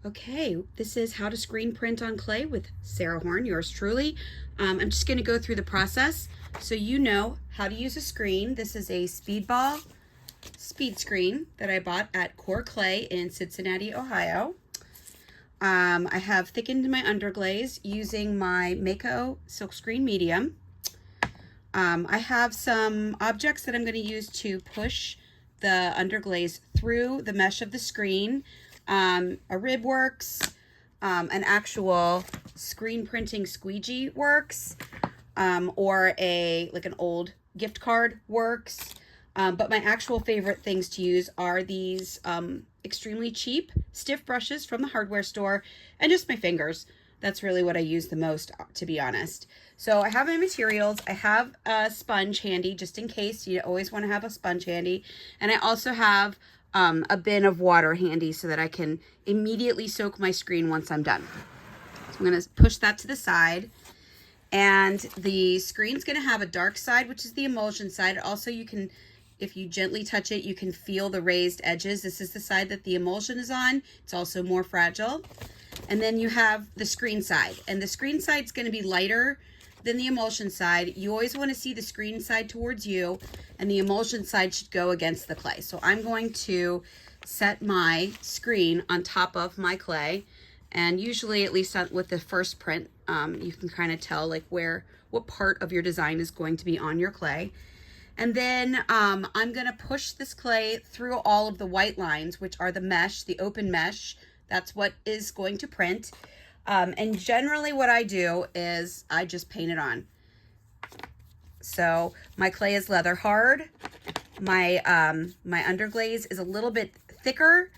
Okay, this is how to screen print on clay with Sarah Horn, yours truly. I'm just going to go through the process so you know how to use a screen. This is a Speedball speed screen that I bought at Core Clay in Cincinnati, Ohio. I have thickened my underglaze using my Mako silkscreen medium. I have some objects that I'm going to use to push the underglaze through the mesh of the screen. A rib works, an actual screen printing squeegee works, or like an old gift card works. But my actual favorite things to use are these extremely cheap stiff brushes from the hardware store and just my fingers. That's really what I use the most, to be honest. So I have my materials. I have a sponge handy just in case. You always want to have a sponge handy. And I also have a bin of water handy so that I can immediately soak my screen once I'm done. So I'm going to push that to the side. And the screen's going to have a dark side, which is the emulsion side. Also, you can, if you gently touch it, you can feel the raised edges. This is the side that the emulsion is on. It's also more fragile. And then you have the screen side. And the screen side is going to be lighter than the emulsion side. You always want to see the screen side towards you, and the emulsion side should go against the clay. So I'm going to set my screen on top of my clay. And usually, at least with the first print, you can kind of tell like what part of your design is going to be on your clay. And then I'm going to push this clay through all of the white lines, which are the mesh, the open mesh. That's what is going to print. And generally what I do is I just paint it on. So my clay is leather hard. My underglaze is a little bit thicker,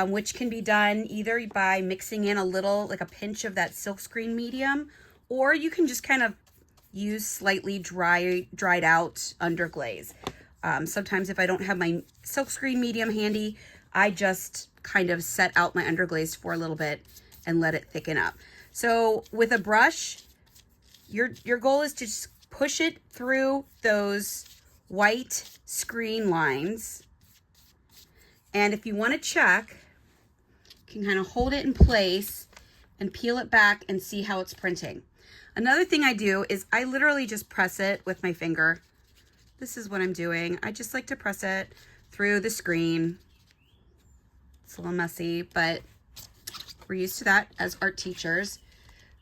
which can be done either by mixing in a little, like a pinch of that silkscreen medium, or you can just kind of use slightly dried out underglaze. Sometimes if I don't have my silkscreen medium handy, I just kind of set out my underglaze for a little bit and let it thicken up. So with a brush, your goal is to just push it through those white screen lines. And if you want to check, you can kind of hold it in place and peel it back and see how it's printing. Another thing I do is I literally just press it with my finger. This is what I'm doing. I just like to press it through the screen. It's a little messy, but we're used to that as art teachers.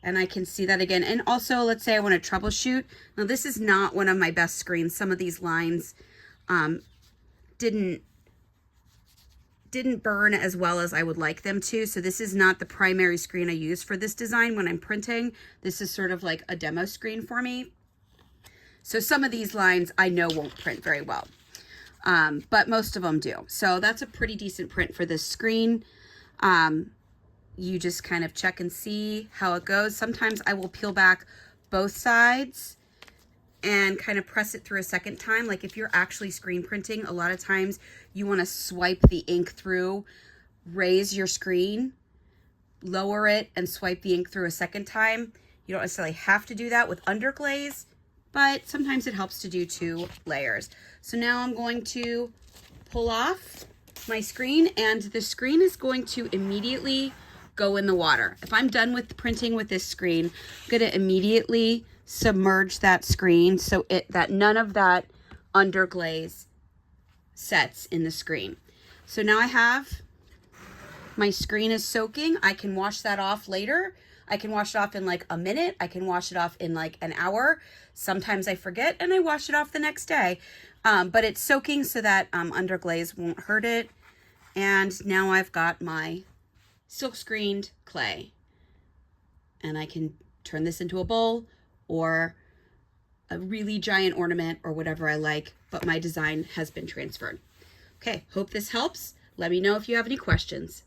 And I can see that again. And also, let's say I want to troubleshoot. Now, this is not one of my best screens. Some of these lines didn't burn as well as I would like them to. So this is not the primary screen I use for this design when I'm printing. This is sort of like a demo screen for me. So some of these lines I know won't print very well. But most of them do. So that's a pretty decent print for this screen. You just kind of check and see how it goes. Sometimes I will peel back both sides and kind of press it through a second time. Like if you're actually screen printing, a lot of times you want to swipe the ink through, raise your screen, lower it, and swipe the ink through a second time. You don't necessarily have to do that with underglaze, but sometimes it helps to do 2 layers. So now I'm going to pull off my screen, and the screen is going to immediately go in the water. If I'm done with printing with this screen, I'm going to immediately submerge that screen so that none of that underglaze sets in the screen. So now I have my screen is soaking. I can wash that off later. I can wash it off in like a minute. I can wash it off in like an hour. Sometimes I forget and I wash it off the next day. But it's soaking so that underglaze won't hurt it. And now I've got my silk screened clay. And I can turn this into a bowl or a really giant ornament or whatever I like, but my design has been transferred. Okay, hope this helps. Let me know if you have any questions.